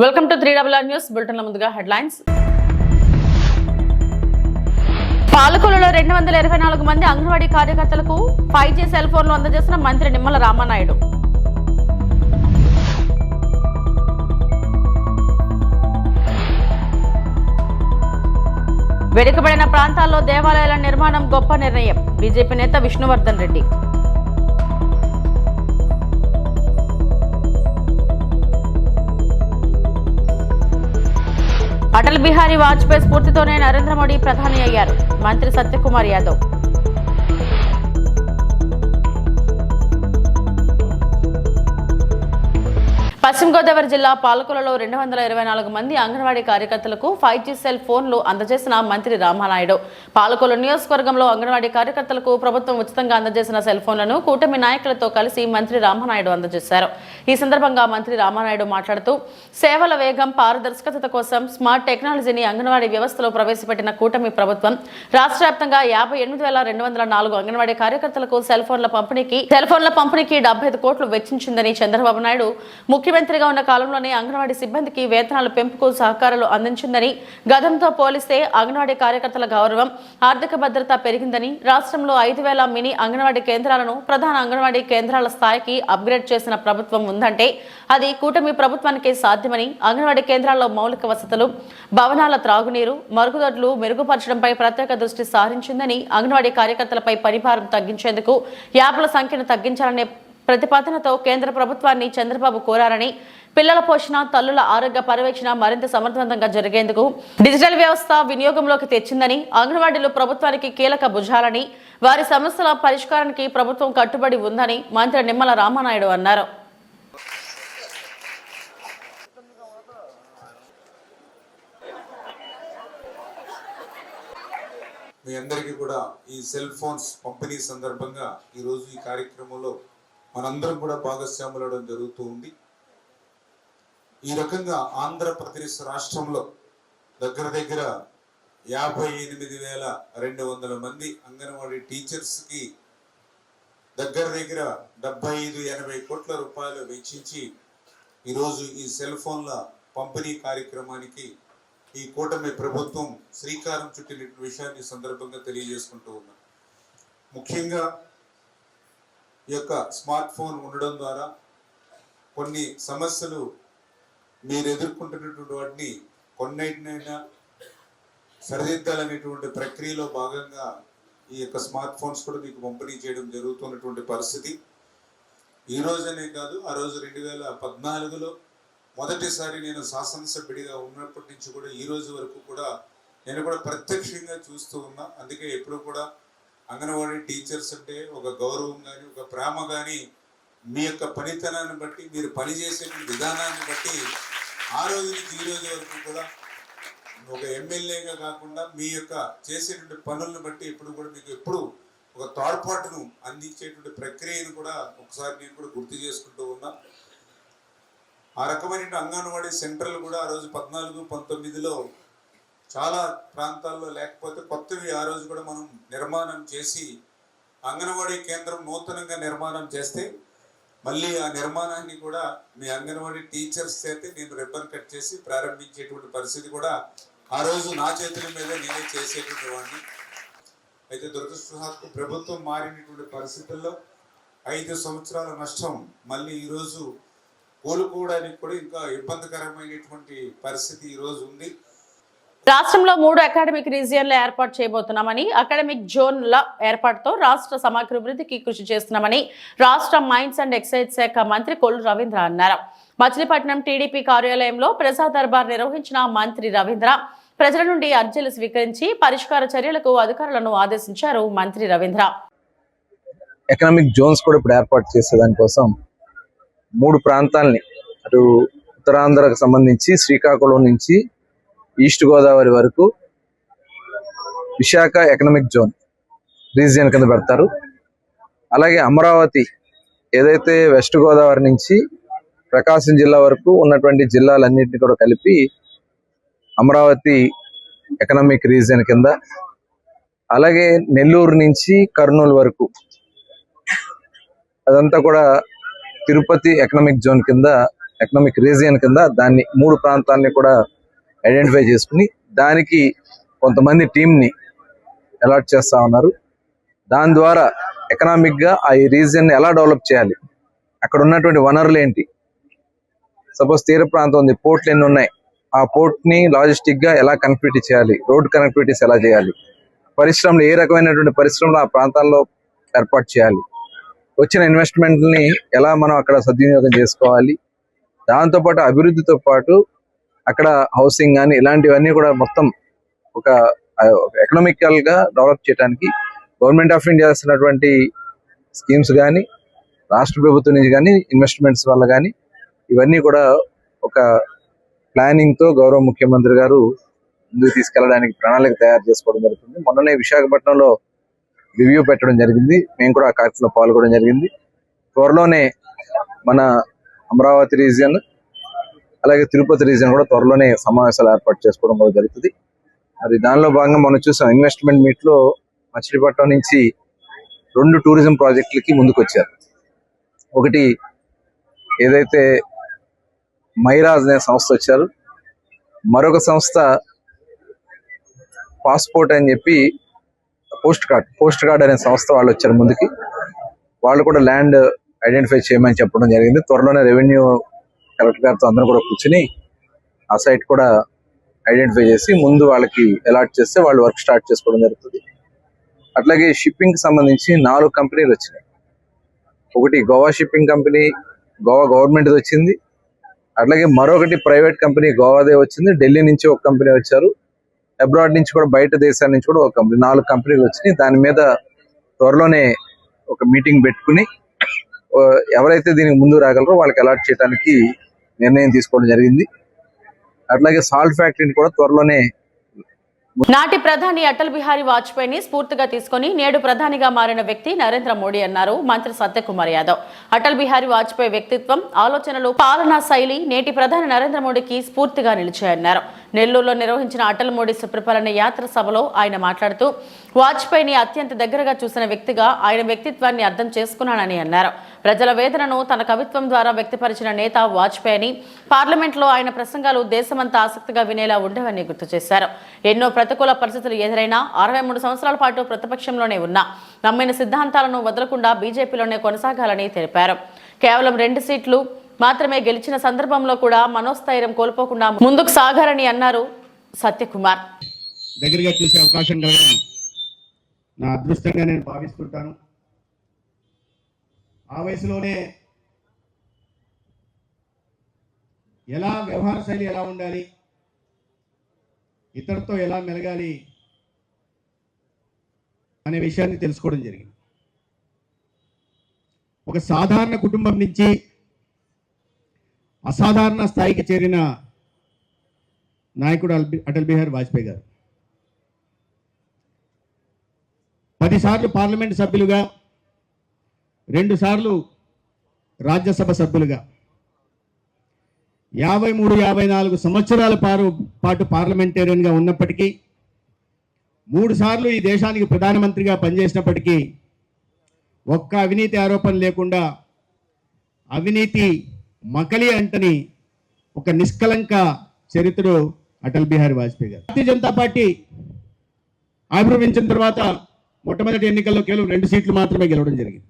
Welcome to 3RR news బులెటిన్ల ముందుగా headlines. పాలకొల్లులో 224 మంది అంగన్వాడీ కార్యకర్తలకు 5G సెల్ ఫోన్లు అందజేసిన మంత్రి నిమ్మల రామానాయుడు. వెనుకబడిన ప్రాంతాల్లో దేవాలయాల నిర్మాణం గొప్ప నిర్ణయం. బీజేపీ నేత విష్ణువర్ధన్ రెడ్డి. అటల్ బిహారీ వాజ్పేయి స్ఫూర్తితోనే నరేంద్ర మోడీ ప్రధాని అయ్యారు. మంత్రి సత్యకుమార్ యాదవ్. పశ్చిమ గోదావరి జిల్లా పాలకొల్లులో 224 మంది అంగన్వాడీ కార్యకర్తలకు 5G సెల్ ఫోన్లు అందజేసిన మంత్రి రామానాయుడు. పాలకొల్లు నియోజకవర్గంలో అంగన్వాడీ కార్యకర్తలకు ప్రభుత్వం ఉచితంగా అందజేసిన సెల్ ఫోన్లను కూటమి నాయకులతో కలిసి మంత్రి రామానాయుడు అందజేశారు. ఈ సందర్భంగా మంత్రి రామానాయుడు మాట్లాడుతూ సేవల వేగం, పారదర్శకత కోసం స్మార్ట్ టెక్నాలజీని అంగన్వాడీ వ్యవస్థలో ప్రవేశపెట్టిన కూటమి ప్రభుత్వం రాష్ట్ర వ్యాప్తంగా 58,204 అంగన్వాడీ కార్యకర్తలకు సెల్ ఫోన్ల పంపిణీకి 75 కోట్లు వెచ్చించిందని చంద్రబాబు నాయుడు ముఖ్యమంత్రిగా ఉన్న కాలంలోనే అంగన్వాడీ సిబ్బందికి వేతనాల పెంపుకు సహకారాలు అందించిందని, గతంతో పోలిస్తే అంగన్వాడీ కార్యకర్తల గౌరవం, ఆర్థిక భద్రత పెరిగిందని, రాష్ట్రంలో 5,000 మినీ అంగన్వాడీ కేంద్రాలను ప్రధాన అంగన్వాడీ కేంద్రాల స్థాయికి అప్గ్రేడ్ చేసిన ప్రభుత్వం ఉందంటే అది కూటమి ప్రభుత్వానికే సాధ్యమని, అంగన్వాడీ కేంద్రాల్లో మౌలిక వసతులు, భవనాల త్రాగునీరు, మరుగుదొడ్లు మెరుగుపరచడంపై ప్రత్యేక దృష్టి సారించిందని, అంగన్వాడీ కార్యకర్తలపై పనిభారం తగ్గించేందుకు యాప్ల సంఖ్యను తగ్గించాలనే ప్రతిపాదనతో కేంద్ర ప్రభుత్వాన్ని చంద్రబాబు కోరారని, పిల్లల పోషణ, తల్లుల ఆరోగ్య పర్యవేక్షణ మరింత సమర్థవంతంగా జరిగేందుకు డిజిటల్ వ్యవస్థ వినియోగంలోకి తెచ్చిందని, అంగన్వాడీలు ప్రభుత్వానికి కీలక భుజాలని, వారి సమస్యల పరిష్కారానికి ప్రభుత్వం కట్టుబడి ఉందని మంత్రి నిమ్మల రామానాయుడు అన్నారు. మీ అందరికీ కూడా ఈ సెల్ ఫోన్స్ పంపిణీ సందర్భంగా ఈరోజు ఈ కార్యక్రమంలో మనందరం కూడా భాగస్వాములవడం జరుగుతూ ఉంది. ఈ రకంగా ఆంధ్రప్రదేశ్ రాష్ట్రంలో దగ్గర 58,200 మంది అంగన్వాడీ టీచర్స్కి దగ్గర 75-80 కోట్ల రూపాయలు వెచ్చించి ఈరోజు ఈ సెల్ ఫోన్ల పంపిణీ కార్యక్రమానికి ఈ కూటమి ప్రభుత్వం శ్రీకారం చుట్టిన విషయాన్ని సందర్భంగా తెలియజేసుకుంటూ ఉన్నాం. ముఖ్యంగా ఈ యొక్క స్మార్ట్ ఫోన్ ఉండడం ద్వారా కొన్ని సమస్యలు మీరు ఎదుర్కొంటున్నటువంటి వాటిని కొన్నిటినైనా సరిదిద్దాలనేటువంటి ప్రక్రియలో భాగంగా ఈ యొక్క స్మార్ట్ ఫోన్స్ కూడా మీకు పంపిణీ చేయడం జరుగుతున్నటువంటి పరిస్థితి. ఈ రోజనే కాదు, ఆ రోజు 2014లో మొదటిసారి నేను శాసనసభ్యుడిగా ఉన్నప్పటి నుంచి కూడా ఈ రోజు వరకు కూడా నేను కూడా ప్రత్యక్షంగా చూస్తూ ఉన్నా. అందుకే ఎప్పుడు కూడా అంగన్వాడీ టీచర్స్ అంటే ఒక గౌరవం కానీ, ఒక ప్రేమ కానీ, మీ యొక్క పనితనాన్ని బట్టి, మీరు పనిచేసే విధానాన్ని బట్టి ఆ రోజు నుంచి ఈ రోజు వరకు కూడా ఒక ఎమ్మెల్యేగా కాకుండా మీ యొక్క చేసేటువంటి పనులను బట్టి ఎప్పుడు కూడా మీకు ఎప్పుడు ఒక తోడ్పాటును అందించేటువంటి ప్రక్రియను కూడా ఒకసారి నేను కూడా గుర్తు చేసుకుంటూ ఉన్నా. ఆ రకమైన అంగన్వాడీ సెంటర్లు కూడా ఆ రోజు 14-19లో చాలా ప్రాంతాల్లో లేకపోతే కొత్తవి ఆ రోజు కూడా మనం నిర్మాణం చేసి అంగన్వాడీ కేంద్రం నూతనంగా నిర్మాణం చేస్తే మళ్ళీ ఆ నిర్మాణాన్ని కూడా మీ అంగన్వాడీ టీచర్స్ చేతే నేను రిబ్బన్ కట్ చేసి ప్రారంభించేటువంటి పరిస్థితి కూడా ఆ రోజు నా చేతుల మీద నేనే చేసేటువంటి వాడిని. అయితే దురదృష్టవశాత్తు ప్రభుత్వం మారినటువంటి పరిస్థితుల్లో 5 సంవత్సరాల నష్టం మళ్ళీ ఈరోజు కోలుకోవడానికి కూడా ఇంకా ఇబ్బందికరమైనటువంటి పరిస్థితి ఈరోజు ఉంది. రాష్ట్రంలో 3 అకాడమిక్ రీజియన్లు ఏర్పాటు చేయబోతున్నామని, అకాడమిక్ జోన్ల ఏర్పాటుతో రాష్ట్ర సమగ్రాభివృద్ధికి కృషి చేస్తున్నామని రాష్ట్ర మైన్స్ అండ్ ఎక్సైజ్ శాఖ మంత్రి కొల్లు రవీంద్ర అన్నారు. మచిలీపట్నం టీడీపీ కార్యాలయంలో ప్రజా దర్బార్ నిర్వహించిన మంత్రి రవీంద్ర ప్రజల నుండి అర్జీలు స్వీకరించి పరిష్కార చర్యలకు అధికారులను ఆదేశించారు. మంత్రి రవీంద్ర ఎకనామిక్ జోన్స్ కూడా ఇప్పుడు ఏర్పాటు చేసేదానికోసం 3 ప్రాంతాలని, అటు ఉత్తరాంధ్రకు సంబంధించి శ్రీకాకుళం నుంచి ఈస్ట్ గోదావరి వరకు విశాఖ ఎకనామిక్ జోన్ రీజియన్ కింద పెడతారు. అలాగే అమరావతి ఏదైతే వెస్ట్ గోదావరి నుంచి ప్రకాశం జిల్లా వరకు ఉన్నటువంటి జిల్లాలన్నింటినీ కూడా కలిపి అమరావతి ఎకనామిక్ రీజియన్ కింద, అలాగే నెల్లూరు నుంచి కర్నూలు వరకు అదంతా కూడా తిరుపతి ఎకనామిక్ జోన్ కింద ఎకనామిక్ రీజియన్ కింద దాన్ని 3 ప్రాంతాలని కూడా ఐడెంటిఫై చేసుకుని దానికి కొంతమంది టీంని అలాట్ చేస్తా ఉన్నారు. దాని ద్వారా ఎకనామిక్గా ఆ రీజియన్ని ఎలా డెవలప్ చేయాలి, అక్కడ ఉన్నటువంటి వనరులు ఏంటి, సపోజ్ తీర ప్రాంతం ఉంది, పోర్ట్లు ఎన్ని ఉన్నాయి, ఆ పోర్ట్ని లాజిస్టిక్గా ఎలా కనెక్టివిటీ చేయాలి, రోడ్ కనెక్టివిటీస్ ఎలా చేయాలి, పరిశ్రమలు ఏ రకమైనటువంటి పరిశ్రమలు ఆ ప్రాంతాల్లో ఏర్పాటు చేయాలి, వచ్చిన ఇన్వెస్ట్మెంట్ని ఎలా మనం అక్కడ సద్వినియోగం చేసుకోవాలి, దాంతోపాటు అభివృద్ధితో పాటు అక్కడ హౌసింగ్ కానీ ఇలాంటివన్నీ కూడా మొత్తం ఒక ఎకనామికల్గా డెవలప్ చేయడానికి గవర్నమెంట్ ఆఫ్ ఇండియా చేస్తున్నటువంటి స్కీమ్స్ కానీ రాష్ట్ర ప్రభుత్వం నుంచి కానీ ఇన్వెస్ట్మెంట్స్ వల్ల కానీ ఇవన్నీ కూడా ఒక ప్లానింగ్తో గౌరవ ముఖ్యమంత్రి గారు ముందుకు తీసుకెళ్ళడానికి ప్రణాళిక తయారు చేసుకోవడం జరుగుతుంది. మొన్ననే విశాఖపట్నంలో రివ్యూ పెట్టడం జరిగింది, మేము కూడా ఆ కార్యక్రమంలో పాల్గొనడం జరిగింది. త్వరలోనే మన అమరావతి రీజియన్ అలాగే తిరుపతి రీజియన్ కూడా త్వరలోనే సమావేశాలు ఏర్పాటు చేసుకోవడం కూడా జరుగుతుంది. మరి దానిలో భాగంగా మనం చూసాం ఇన్వెస్ట్మెంట్ మీట్లో మచిలీపట్నం నుంచి 2 టూరిజం ప్రాజెక్టులకి ముందుకు వచ్చారు. ఒకటి ఏదైతే మైరాజ్ అనే సంస్థ వచ్చారు, మరొక సంస్థ పాస్పోర్ట్ అని చెప్పి పోస్ట్ కార్డ్ అనే సంస్థ వాళ్ళు వచ్చారు ముందుకి. వాళ్ళు కూడా ల్యాండ్ ఐడెంటిఫై చేయమని చెప్పడం జరిగింది. త్వరలోనే రెవెన్యూ కలెక్టర్ గారితో అందరూ కూడా కూర్చుని ఆ సైట్ కూడా ఐడెంటిఫై చేసి ముందు వాళ్ళకి అలాట్ చేస్తే వాళ్ళు వర్క్ స్టార్ట్ చేసుకోవడం జరుగుతుంది. అట్లాగే షిప్పింగ్ కి సంబంధించి 4 కంపెనీలు వచ్చినాయి. ఒకటి Goa shipping company, Goa government వచ్చింది. అట్లాగే మరొకటి ప్రైవేట్ కంపెనీ గోవాదే వచ్చింది. ఢిల్లీ నుంచి ఒక కంపెనీ వచ్చారు, అబ్రాడ్ నుంచి కూడా బయట దేశాల నుంచి కూడా ఒక కంపెనీ, 4 కంపెనీలు వచ్చినాయి. దాని మీద త్వరలోనే ఒక మీటింగ్ పెట్టుకుని ఎవరైతే దీనికి ముందు రాగలరో వాళ్ళకి అలాట్ చేయడానికి నిర్ణయం తీసుకోవడం జరిగింది. అట్లాగే సాల్ట్ ఫ్యాక్టరీని కూడా త్వరలోనే నాటి ప్రధాని అటల్ బిహారీ వాజ్పేయిని స్ఫూర్తిగా తీసుకుని నేడు ప్రధానిగా మారిన వ్యక్తి నరేంద్ర మోడీ అన్నారు మంత్రి సత్యకుమార్ యాదవ్. అటల్ బిహారీ వాజ్పేయి వ్యక్తిత్వం, ఆలోచనలు, పాలనా శైలి నేటి ప్రధాని నరేంద్ర మోడీకి స్ఫూర్తిగా నిలిచాయన్నారు. నెల్లూరులో నిర్వహించిన అటల్ మోడీ సుప్రపాలన యాత్ర సభలో ఆయన మాట్లాడుతూ వాజ్పేయిని అత్యంత దగ్గరగా చూసిన వ్యక్తిగా ఆయన వ్యక్తిత్వాన్ని అర్థం చేసుకున్నానని అన్నారు. ప్రజల వేదనను తన కవిత్వం ద్వారా వ్యక్తపరిచిన నేత వాజ్పేయి అని, పార్లమెంట్లో ఆయన ప్రసంగాలు దేశమంతా ఆసక్తిగా వినేలా ఉండేవని గుర్తు చేశారు. ఎన్నో ప్రతికూల పరిస్థితులు ఎదురైనా 63 సంవత్సరాల పాటు ప్రతిపక్షంలోనే ఉన్నా నమ్మిన సిద్ధాంతాలను వదలకుండా బీజేపీలోనే కొనసాగాలని తెలిపారు. కేవలం 2 సీట్లు మాత్రమే గెలిచిన సందర్భంలో కూడా మనోస్థైర్యం కోల్పోకుండా ముందుకు సాగారని అన్నారు సత్యకుమార్. దగ్గరగా చూసే అవకాశం కలగడం నా అదృష్టంగా నేను భావిస్తుంటాను. ఆ వయసులోనే ఎలా వ్యవహార శైలి ఎలా ఉండాలి, ఇతరులతో ఎలా మెలగాలి అనే విషయాన్ని తెలుసుకోవడం జరిగింది. ఒక సాధారణ కుటుంబం నుంచి అసాధారణ స్థాయికి చేరిన నాయకుడు అటల్ బిహారీ వాజ్పేయి గారు 10 సార్లు పార్లమెంట్ సభ్యులుగా, 2 సార్లు రాజ్యసభ సభ్యులుగా, 53-54 సంవత్సరాల పాటు పార్లమెంటేరియన్గా ఉన్నప్పటికీ, 3 సార్లు ఈ దేశానికి ప్రధానమంత్రిగా పనిచేసినప్పటికీ ఒక్క అవినీతి ఆరోపణ లేకుండా అవినీతి మకలి అంటని ఒక నిష్కలంక చరిత్రుడు అటల్ బిహారీ వాజ్పేయి గారు. భారతీయ జనతా పార్టీ ఆవిర్భవించిన తర్వాత మొట్టమొదటి ఎన్నికల్లో కేవలం 2 సీట్లు మాత్రమే గెలవడం జరిగింది.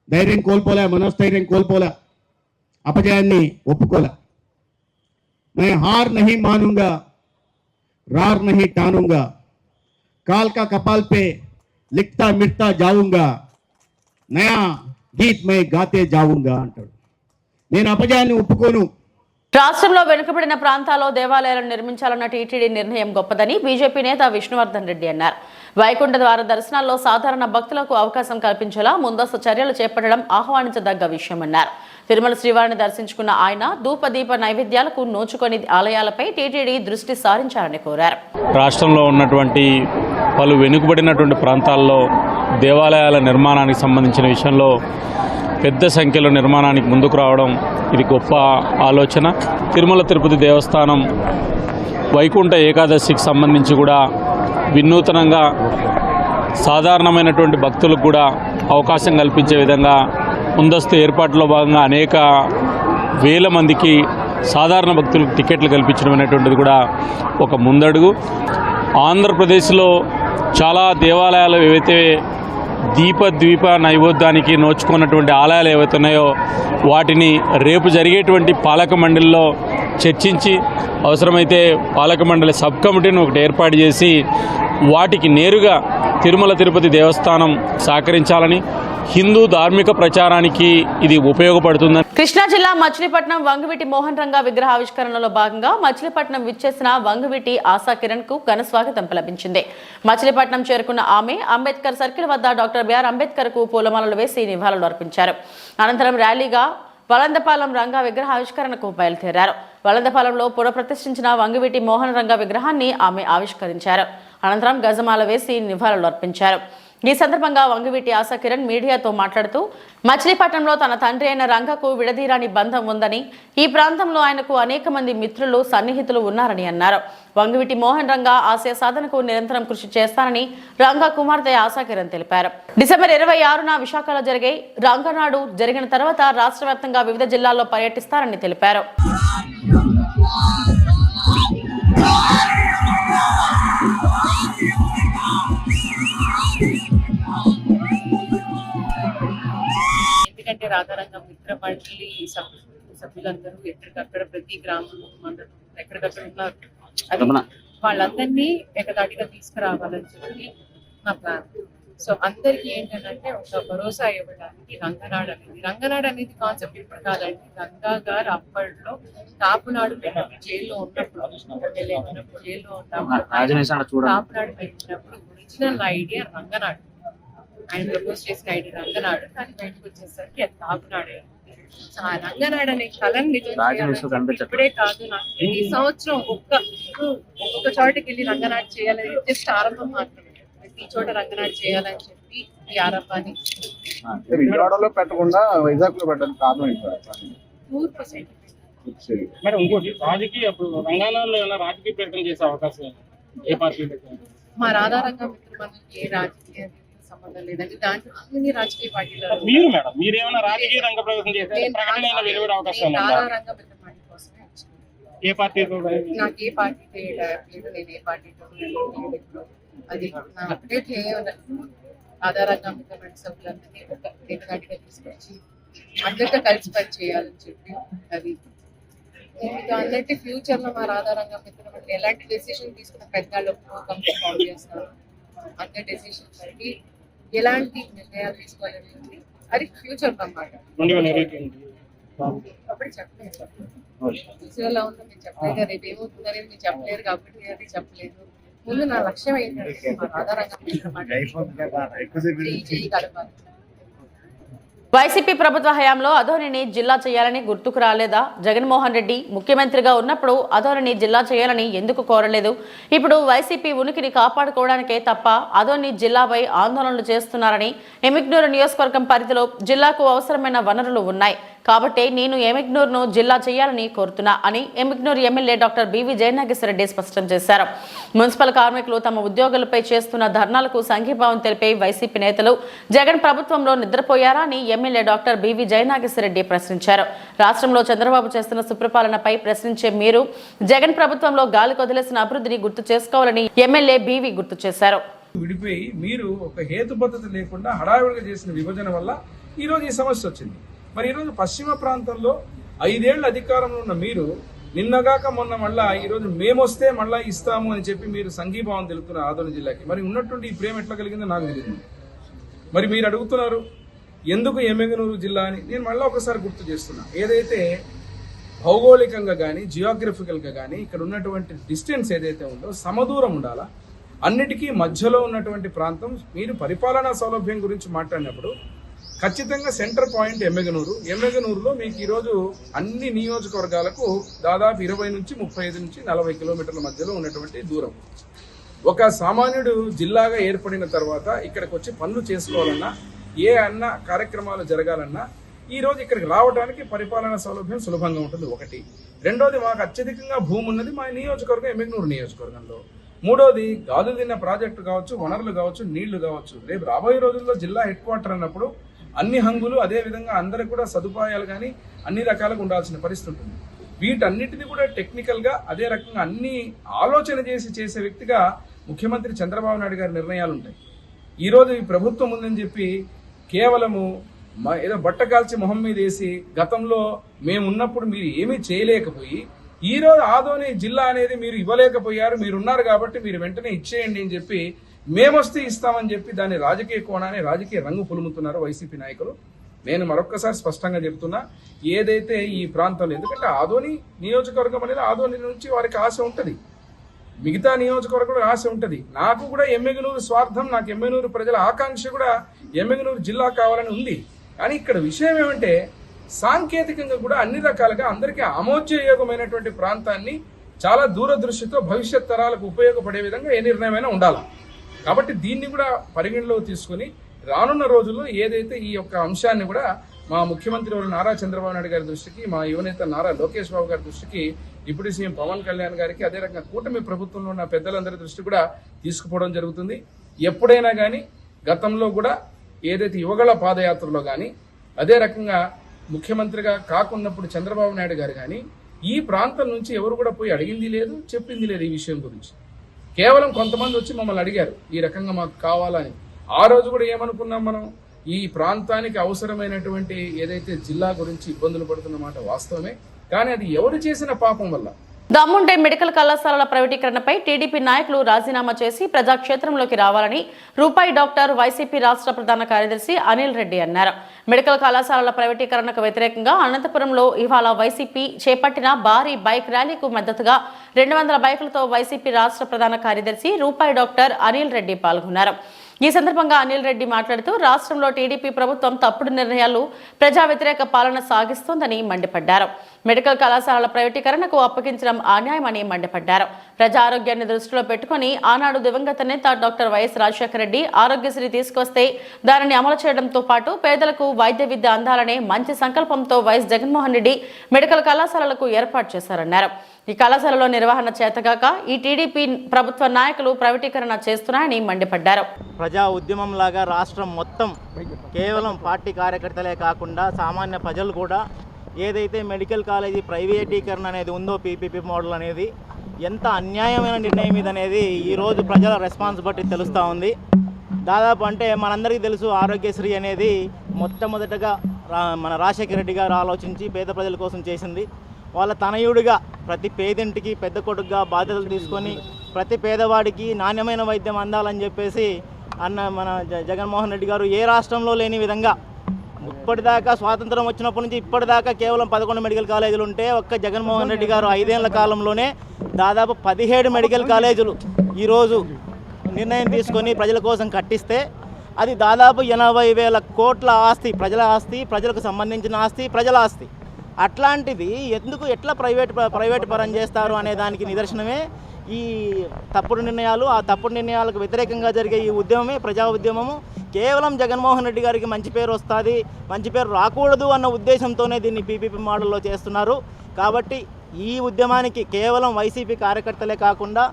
ధైర్యం కోల్పోలే, మనోస్థైర్యం కోల్పోలే, अपजयाన్ని ఒప్పుకోలే. मैं हार नहीं मानूंगा, रार नहीं टानूंगा, काल का कपाल पे लिखता मिटता जाऊंगा, नया गीत मैं गाते जाऊंगा అంటాడు. నేను అపజయాన్ని ఒప్పుకోను. రాష్ట్రంలో వెనుకబడిన ప్రాంతాల్లో దేవాలయాలను నిర్మించాలన్న టీటీడీ నిర్ణయం గొప్పదని బీజేపీ నేత విష్ణువర్ధన్ రెడ్డి అన్నారు. వైకుంఠ ద్వార దర్శనాల్లో సాధారణ భక్తులకు అవకాశం కల్పించేలా ముందస్తు చర్యలు చేపట్టడం ఆహ్వానించదగ్గ విషయమన్నారు. తిరుమల శ్రీవారిని దర్శించుకున్న ఆయన ధూపదీప నైవేద్యాలకు నోచుకొని ఆలయాలపై టీటీడీ దృష్టి సారించాలని కోరారు. రాష్ట్రంలో ఉన్నటువంటి పలు వెనుకబడినటువంటి ప్రాంతాల్లో దేవాలయాల నిర్మాణానికి సంబంధించిన విషయంలో పెద్ద సంఖ్యలో నిర్మాణానికి ముందుకు రావడం ఇది గొప్ప ఆలోచన. తిరుమల తిరుపతి దేవస్థానం వైకుంఠ ఏకాదశికి సంబంధించి కూడా వినూతనంగా సాధారణమైనటువంటి భక్తులకు కూడా అవకాశం కల్పించే విధంగా ముందస్తు ఏర్పాట్లో భాగంగా అనేక వేల మందికి సాధారణ భక్తులకు టికెట్లు కల్పించడం అనేటువంటిది కూడా ఒక ముందడుగు. ఆంధ్రప్రదేశ్లో చాలా దేవాలయాలు ఏవైతే ద్వీప నైవేద్యానికి నోచుకున్నటువంటి ఆలయాలు ఏవైతే ఉన్నాయో వాటిని రేపు జరిగేటువంటి పాలక మండలిలో చర్చించి అవసరమైతే పాలక మండలి సబ్ కమిటీని ఒకటి ఏర్పాటు చేసి వాటికి నేరుగా తిరుమల తిరుపతి దేవస్థానం సహకరించాలని, హిందూ ధార్మిక ప్రచారానికి ఇది ఉపయోగపడుతుందని. కృష్ణా జిల్లా మచిలీపట్నం వంగవీటి మోహన్ రంగా విగ్రహావిష్కరణలో భాగంగా మచిలీపట్నం విచ్చేసిన వంగవీటి ఆశా కిరణ్ కు ఘన స్వాగతం లభించింది. మచిలీపట్నం చేరుకున్న ఆమె అంబేద్కర్ సర్కిల్ వద్ద డాక్టర్ బిఆర్ అంబేద్కర్ కు పూలమాలలు వేసి నివాళులు అర్పించారు. అనంతరం ర్యాలీగా వలందపాలెం రంగా విగ్రహావిష్కరణకు బయలుదేరారు. వలందపాలెంలో పునఃప్రతిష్ఠించిన వంగవీటి మోహన్ రంగా విగ్రహాన్ని ఆమె ఆవిష్కరించారు. అనంతరం గజమాల వేసి నివాళులు అర్పించారు. ఈ సందర్భంగా వంగవీటి ఆశా కిరణ్ మీడియాతో మాట్లాడుతూ మచిలీపట్నంలో తన తండ్రి అయిన రంగకు విడదీరాని బంధం ఉందని, ఈ ప్రాంతంలో ఆయనకు అనేక మంది మిత్రులు సన్నిహితులు ఉన్నారని అన్నారు. వంగవీటి మోహన్ రంగా ఆశయ సాధనకు నిరంతరం కృషి చేస్తానని రంగా కుమార్తె ఆశా కిరణ్ తెలిపారు. డిసెంబర్ 26న విశాఖలో జరిగే రంగనాడు జరిగిన తర్వాత రాష్ట్ర వ్యాప్తంగా వివిధ జిల్లాల్లో పర్యటిస్తారని తెలిపారు. ఎందుకంటే రాధారంగం మిత్ర మండలి సభ్యులందరూ ఎక్కడికక్కడ ప్రతి గ్రామం మండలం ఎక్కడికక్కడ ఉన్నారు. అది వాళ్ళందరినీ ఏకదాటిగా తీసుకురావాలని చెప్పి నా ప్లాన్. సో అందరికీ ఏంటంటే ఒక భరోసా ఇవ్వడానికి రంగనాడు అనేది కాన్సెప్ట్ ఇప్పుడు కాదండి. రంగా గారు అప్పట్లో కాపునాడు జైల్లో ఉన్నప్పుడు జైల్లో ఉన్నప్పుడు కాపునాడు పెట్టినప్పుడు ఒరిజినల్ ఐడియా రంగనాడు, ఆయన ప్రపోజ్ చేసిన ఐడియా రంగనాడు, కానీ బయటకు వచ్చేసరికి అది కాపునాడే. ఆ రంగనాడు అనే కళను నిజం ఇప్పుడే కాదు, నాకు ఈ సంవత్సరం ఒక్క చోటకి వెళ్ళి రంగనాడు చేయాలని జస్ట్ ఆరంభం మాత్రమే. ఈ చోట రంగనాడు చేయాలని చెప్పి ఈ ఆరంభాన్ని పెట్టకుండా వైజాగ్ లో పెట్టడానికి కారణం ఏంటి? 100%. మేడం ఇంకోటి రాజకీయ రంగాలలో ఏమైనా రాజకీయ ప్రయత్నం చేసే అవకాశం ఏ పార్టీ? మా రాధారంగం మిత్రులకి ఏ రాజకీయ సంబంధం లేదండి. దాంట్లో అన్ని రాజకీయ పార్టీలు మీరు మేడం మీరేమైనా రాజకీయ రంగ ప్రవేశం చేస్తే ప్రకటన వెలువడే అవకాశం ఉందా? రాధారంగ మిత్ర పార్టీ కోసమే ఏ పార్టీతో? నాకు ఏ పార్టీతో లేదు, నేను ఏ పార్టీతో అది నా ఒకటే ధ్యేయం. ఆధారంగం మిత్ర మండలి సభ్యులందరినీ ఒక ఏకదాటిగా తీసుకొచ్చి అందరితో కలిసి పని చేయాలని చెప్పి అది ఇంకా అన్నట్టు ఫ్యూచర్ లో మా రాధారంగం మిత్ర మండలి ఎలాంటి డెసిషన్ తీసుకున్న పెద్దలు కమిటీ ఫామ్ చేస్తారు. అందరి డెసిషన్ బట్టి ఎలాంటి నిర్ణయాలు తీసుకోవాలని అది ఫ్యూచర్ అన్నమాట. అప్పుడు చెప్పలేదు ఫ్యూచర్ లో ఉందో మీరు చెప్పలేదు, రేపు ఏమవుతుంది అనేది మీరు చెప్పలేరు కాబట్టి అది చెప్పలేదు. ముందు నా లక్ష్యం ఏంటంటే మా రాధారంగం మిత్ర మండలి చేయగలగాలి. వైసీపీ ప్రభుత్వ హయాంలో అధోనిని జిల్లా చేయాలని గుర్తుకు రాలేదా? జగన్మోహన్ రెడ్డి ముఖ్యమంత్రిగా ఉన్నప్పుడు అధోనిని జిల్లా చేయాలని ఎందుకు కోరలేదు? ఇప్పుడు వైసీపీ ఉనికిని కాపాడుకోవడానికే తప్ప అధోని జిల్లాపై ఆందోళనలు చేస్తున్నారని, ఎమ్మిగ్నూరు నియోజకవర్గం పరిధిలో జిల్లాకు అవసరమైన వనరులు ఉన్నాయి కాబట్టి నేను ఎమ్మిగ్నూరును జిల్లా చేయాలని కోరుతున్నా అని Yemmiganur MLA doctor BV Jayanageswara Reddy స్పష్టం చేశారు. మున్సిపల్ కార్మికులు తమ ఉద్యోగులపై చేస్తున్న ధర్నాలకు సంఘీభావం తెలిపే వైసీపీ నేతలు జగన్ ప్రభుత్వంలో నిద్రపోయారా అని ఎమ్మెల్యే డాక్టర్ బివి జయనాగేశ్వరరెడ్డి ప్రశ్నించారు. రాష్ట్రంలో చంద్రబాబు చేస్తున్న సుప్రపాలనపై ప్రశ్నించే మీరు జగన్ ప్రభుత్వంలో గాలి కొదిలేసిన అభివృద్ధిని గుర్తు చేసుకోవాలని ఎమ్మెల్యే బివి గుర్తు చేశారు. విడిపోయి మీరు ఒక హేతుబద్ధత లేకుండా హడావిడిగా చేసిన విభజన వల్ల ఈరోజు ఈ సమస్య వచ్చింది. మరి ఈరోజు పశ్చిమ ప్రాంతంలో 5 ఏళ్ల అధికారంలో ఉన్న మీరు నిన్నగాక మొన్న మళ్ళా ఈరోజు మేమొస్తే మళ్ళా ఇస్తాము అని చెప్పి మీరు సంఘీభావం తెలుపుతున్నారు ఆదోని జిల్లాకి. మరి ఉన్నటువంటి ఈ ప్రేమ ఎట్లా కలిగిందో నాకు తెలియదు. మరి మీరు అడుగుతున్నారు ఎందుకు ఎమ్మిగనూరు జిల్లా అని. నేను మళ్ళీ ఒకసారి గుర్తు చేస్తున్నా, ఏదైతే భౌగోళికంగా కానీ జియోగ్రఫికల్గా కానీ ఇక్కడ ఉన్నటువంటి డిస్టెన్స్ ఏదైతే ఉందో సమదూరం ఉండాలా. అన్నిటికీ మధ్యలో ఉన్నటువంటి ప్రాంతం. మీరు పరిపాలనా సౌలభ్యం గురించి మాట్లాడినప్పుడు ఖచ్చితంగా సెంటర్ పాయింట్ ఎమ్మిగనూరులో మీకు ఈరోజు అన్ని నియోజకవర్గాలకు దాదాపు 20 నుంచి 35 నుంచి 40 కిలోమీటర్ల మధ్యలో ఉన్నటువంటి దూరం. ఒక సామాన్యుడు జిల్లాగా ఏర్పడిన తర్వాత ఇక్కడికి వచ్చి పనులు చేసుకోవాలన్నా, ఏ అన్న కార్యక్రమాలు జరగాలన్నా ఈరోజు ఇక్కడికి రావడానికి పరిపాలనా సౌలభ్యం సులభంగా ఉంటుంది. ఒకటి. రెండోది, మాకు అత్యధికంగా భూమి ఉన్నది మా నియోజకవర్గం ఎమ్మిగనూరు నియోజకవర్గంలో. మూడోది, గాజులు తిన్న ప్రాజెక్టు కావచ్చు, వనరులు కావచ్చు, నీళ్లు కావచ్చు. రేపు రాబోయే రోజుల్లో జిల్లా హెడ్ క్వార్టర్ అన్నప్పుడు అన్ని హంగులు, అదేవిధంగా అందరికి కూడా సదుపాయాలు కానీ అన్ని రకాలుగా ఉండాల్సిన పరిస్థితి ఉంటుంది. వీటన్నిటిని కూడా టెక్నికల్గా అదే రకంగా అన్ని ఆలోచన చేసే వ్యక్తిగా ముఖ్యమంత్రి చంద్రబాబు నాయుడు గారి నిర్ణయాలు ఉంటాయి. ఈరోజు ఈ ప్రభుత్వం ఉందని చెప్పి కేవలము ఏదో బట్ట కాల్చి మొహం మీద వేసి గతంలో మేము ఉన్నప్పుడు మీరు ఏమీ చేయలేకపోయి ఈరోజు ఆదోని జిల్లా అనేది మీరు ఇవ్వలేకపోయారు, మీరున్నారు కాబట్టి మీరు వెంటనే ఇచ్చేయండి అని చెప్పి మేమొస్తే ఇస్తామని చెప్పి దాని రాజకీయ కోణాన్ని రాజకీయ రంగు పులుముతున్నారు వైసీపీ నాయకులు. నేను మరొక్కసారి స్పష్టంగా చెప్తున్నా, ఏదైతే ఈ ప్రాంతంలో, ఎందుకంటే ఆదోని నియోజకవర్గం అనేది ఆదోని నుంచి వారికి ఆశ ఉంటుంది, మిగతా నియోజకవర్గంలో ఆశ ఉంటుంది. నాకు కూడా ఎమ్మెగనూరు స్వార్థం, నాకు ఎమ్మెగనూరు ప్రజల ఆకాంక్ష కూడా ఎమ్మెగనూరు జిల్లా కావాలని ఉంది. కానీ ఇక్కడ విషయం ఏమంటే సాంకేతికంగా కూడా అన్ని రకాలుగా అందరికీ ఆమోదయోగమైనటువంటి ప్రాంతాన్ని చాలా దూరదృష్టితో భవిష్యత్ తరాలకు ఉపయోగపడే విధంగా ఏ నిర్ణయమైనా ఉండాలి. కాబట్టి దీన్ని కూడా పరిగణలో తీసుకుని రానున్న రోజుల్లో ఏదైతే ఈ యొక్క అంశాన్ని కూడా మా ముఖ్యమంత్రి వారు నారా చంద్రబాబు నాయుడు గారి దృష్టికి, మా యువనేత నారా లోకేష్ బాబు గారి దృష్టికి, డిప్యూటీ సీఎం పవన్ కళ్యాణ్ గారికి, అదే రకంగా కూటమి ప్రభుత్వంలో ఉన్న పెద్దలందరి దృష్టి కూడా తీసుకుపోవడం జరుగుతుంది. ఎప్పుడైనా కానీ గతంలో కూడా ఏదైతే యువగళ పాదయాత్రలో కానీ, అదే రకంగా ముఖ్యమంత్రిగా కాకున్నప్పుడు చంద్రబాబు నాయుడు గారు కానీ ఈ ప్రాంతం నుంచి ఎవరు కూడా పోయి అడిగింది లేదు, చెప్పింది లేదు. ఈ విషయం గురించి కేవలం కొంతమంది వచ్చి మమ్మల్ని అడిగారు ఈ రకంగా మాకు కావాలని. ఆ రోజు కూడా ఏమనుకున్నాం, మనం ఈ ప్రాంతానికి అవసరమైనటువంటి ఏదైతే జిల్లా గురించి ఇబ్బందులు పడుతున్న మాట వాస్తవమే. కానీ అది ఎవరు చేసిన పాపం వల్ల. దమ్ముంటే మెడికల్ కళాశాలల ప్రైవేటీకరణపై టీడీపీ నాయకులు రాజీనామా చేసి ప్రజాక్షేత్రంలోకి రావాలని రూపాయి డాక్టర్ వైసీపీ రాష్ట్ర ప్రధాన కార్యదర్శి అనిల్ రెడ్డి అన్నారు. మెడికల్ కళాశాలల ప్రైవేటీకరణకు వ్యతిరేకంగా అనంతపురంలో ఇవాళ వైసీపీ చేపట్టిన భారీ బైక్ ర్యాలీకు మద్దతుగా 200 బైకులతో వైసీపీ రాష్ట్ర ప్రధాన కార్యదర్శి రూపాయి డాక్టర్ అనిల్ రెడ్డి పాల్గొన్నారు. ఈ సందర్భంగా అనిల్ రెడ్డి మాట్లాడుతూ రాష్ట్రంలో టీడీపీ ప్రభుత్వం తప్పుడు నిర్ణయాలు, ప్రజా వ్యతిరేక పాలన సాగిస్తోందని మండిపడ్డారు. మెడికల్ కళాశాలల ప్రైవేటీకరణకు అప్పగించడం అన్యాయమని మండిపడ్డారు. ప్రజా ఆరోగ్యాన్ని దృష్టిలో పెట్టుకుని ఆనాడు దివంగత నేత డాక్టర్ వైఎస్ రాజశేఖర రెడ్డి ఆరోగ్యశ్రీ తీసుకొస్తే దానిని అమలు చేయడంతో పాటు పేదలకు వైద్య విద్య అందాలనే మంచి సంకల్పంతో వైఎస్ జగన్మోహన్ రెడ్డి మెడికల్ కళాశాలలకు ఏర్పాటు చేశారన్నారు. ఈ కళాశాలలో నిర్వహణ చేతగాక ఈ టీడీపీ ప్రభుత్వ నాయకులు ప్రైవేటీకరణ చేస్తున్నారని మండిపడ్డారు. ప్రజా ఉద్యమం లాగా రాష్ట్రం మొత్తం కేవలం పార్టీ కార్యకర్తలే కాకుండా సామాన్య ప్రజలు కూడా ఏదైతే మెడికల్ కాలేజీ ప్రైవేటీకరణ అనేది ఉందో, పీపీపీ మోడల్ అనేది ఎంత అన్యాయమైన నిర్ణయం ఇది అనేది ఈరోజు ప్రజల రెస్పాన్స్ బట్టి తెలుస్తూ ఉంది. దాదాపు అంటే మనందరికీ తెలుసు, ఆరోగ్యశ్రీ అనేది మొట్టమొదటగా మన రాజశేఖర రెడ్డి గారు ఆలోచించి పేద ప్రజల కోసం చేసింది. వాళ్ళ తనయుడిగా ప్రతి పేదింటికి పెద్ద కొడుకుగా బాధ్యతలు తీసుకొని ప్రతి పేదవాడికి నాణ్యమైన వైద్యం అందాలని చెప్పేసి మన జగన్మోహన్ రెడ్డి గారు ఏ రాష్ట్రంలో లేని విధంగా ఇప్పటిదాకా స్వాతంత్రం వచ్చినప్పటి నుంచి ఇప్పటిదాకా కేవలం 11 మెడికల్ కాలేజీలు ఉంటే ఒక్క జగన్మోహన్ రెడ్డి గారు 5 ఏళ్ల కాలంలోనే దాదాపు 17 మెడికల్ కాలేజీలు ఈరోజు నిర్ణయం తీసుకొని ప్రజల కోసం కట్టిస్తే అది దాదాపు 80,000 కోట్ల ఆస్తి, ప్రజల ఆస్తి, ప్రజలకు సంబంధించిన ఆస్తి, ప్రజల ఆస్తి. అట్లాంటిది ఎందుకు ఎట్లా ప్రైవేట్ పరం చేస్తారు అనే దానికి నిదర్శనమే ఈ తప్పుడు నిర్ణయాలు. ఆ తప్పుడు నిర్ణయాలకు వ్యతిరేకంగా జరిగే ఈ ఉద్యమమే ప్రజా ఉద్యమము. కేవలం జగన్మోహన్ రెడ్డి గారికి మంచి పేరు వస్తుంది, మంచి పేరు రాకూడదు అన్న ఉద్దేశంతోనే దీన్ని పీపీపీ మోడల్లో చేస్తున్నారు. కాబట్టి ఈ ఉద్యమానికి కేవలం వైసీపీ కార్యకర్తలే కాకుండా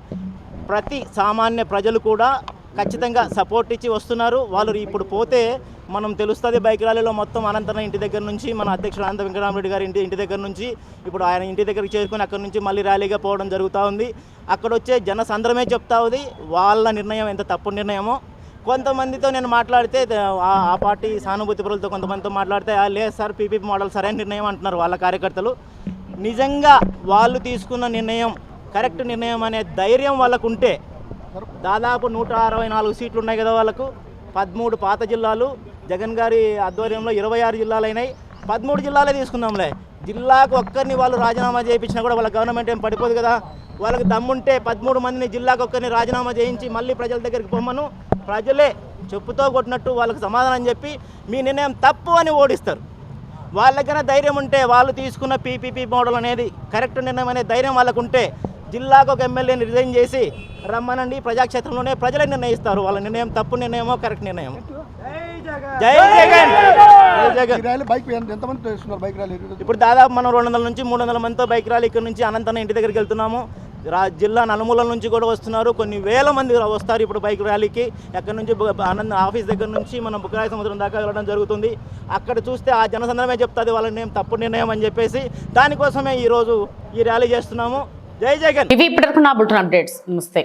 ప్రతి సామాన్య ప్రజలు కూడా ఖచ్చితంగా సపోర్ట్ ఇచ్చి వస్తున్నారు. వాళ్ళు ఇప్పుడు పోతే మనం తెలుస్తుంది, బైక్ ర్యాలీలో మొత్తం అనంతరం ఇంటి దగ్గర నుంచి మన అధ్యక్షుడు అనంత వెంకటరామరెడ్డి గారి ఇంటి దగ్గర నుంచి ఇప్పుడు ఆయన ఇంటి దగ్గరికి చేరుకొని అక్కడి నుంచి మళ్ళీ ర్యాలీగా పోవడం జరుగుతూ ఉంది. అక్కడ వచ్చే జన సంద్రమే చెప్తా ఉంది వాళ్ళ నిర్ణయం ఎంత తప్పుడు నిర్ణయమో. కొంతమందితో నేను మాట్లాడితే ఆ పార్టీ సానుభూతి పరులతో కొంతమందితో మాట్లాడితే లేదు సార్ పీపీపీ మోడల్ సరైన నిర్ణయం అంటున్నారు వాళ్ళ కార్యకర్తలు. నిజంగా వాళ్ళు తీసుకున్న నిర్ణయం కరెక్ట్ నిర్ణయం అనే ధైర్యం వాళ్ళకు ఉంటే దాదాపు 164 సీట్లు ఉన్నాయి కదా వాళ్ళకు. 13 పాత జిల్లాలు, జగన్ గారి ఆధ్వర్యంలో 26 జిల్లాలు అయినాయి. 13 జిల్లాలే తీసుకుందాంలే. జిల్లాకు ఒక్కరిని వాళ్ళు రాజీనామా చేయించినా కూడా వాళ్ళ గవర్నమెంట్ ఏం పడిపోదు కదా. వాళ్ళకి దమ్ముంటే 13 మందిని జిల్లాకు ఒక్కరిని రాజీనామా చేయించి మళ్ళీ ప్రజల దగ్గరికి పొమ్మను, ప్రజలే చెప్పుతో కొట్టినట్టు వాళ్ళకి సమాధానం చెప్పి మీ నిర్ణయం తప్పు అని ఓడిస్తారు. వాళ్ళ దగ్గర ధైర్యం ఉంటే, వాళ్ళు తీసుకున్న పీపీపీ మోడల్ అనేది కరెక్ట్ నిర్ణయం అనే ధైర్యం వాళ్ళకు ఉంటే జిల్లాకు ఒక ఎమ్మెల్యేని రిజైన్ చేసి రమ్మనండి, ప్రజాక్షేత్రంలోనే ప్రజలే నిర్ణయిస్తారు వాళ్ళ నిర్ణయం తప్పు నిర్ణయమో కరెక్ట్ నిర్ణయమో. జై జగన్, జై జగన్. ఇప్పుడు దాదాపు మనం 200 నుంచి 300 మందితో బైక్ ర్యాలీ ఇక్కడ నుంచి అనంతరం ఇంటి దగ్గరికి వెళ్తున్నాము. జిల్లా నలుమూలల నుంచి కూడా వస్తున్నారు. కొన్ని వేల మంది వస్తారు ఇప్పుడు బైక్ ర్యాలీకి. ఎక్కడి నుంచి ఆనంద్ ఆఫీస్ దగ్గర నుంచి మనం బుక్రాయ సముద్రం దాకా వెళ్ళడం జరుగుతుంది. అక్కడ చూస్తే ఆ జనసంద్రమే చెప్తుంది వాళ్ళ తప్పు నిర్ణయం అని చెప్పేసి. దానికోసమే ఈరోజు ఈ ర్యాలీ చేస్తున్నాము. జై జగన్. ఇవి ఇప్పటివరకు నా బులెటిన్ అప్డేట్స్. నమస్తే.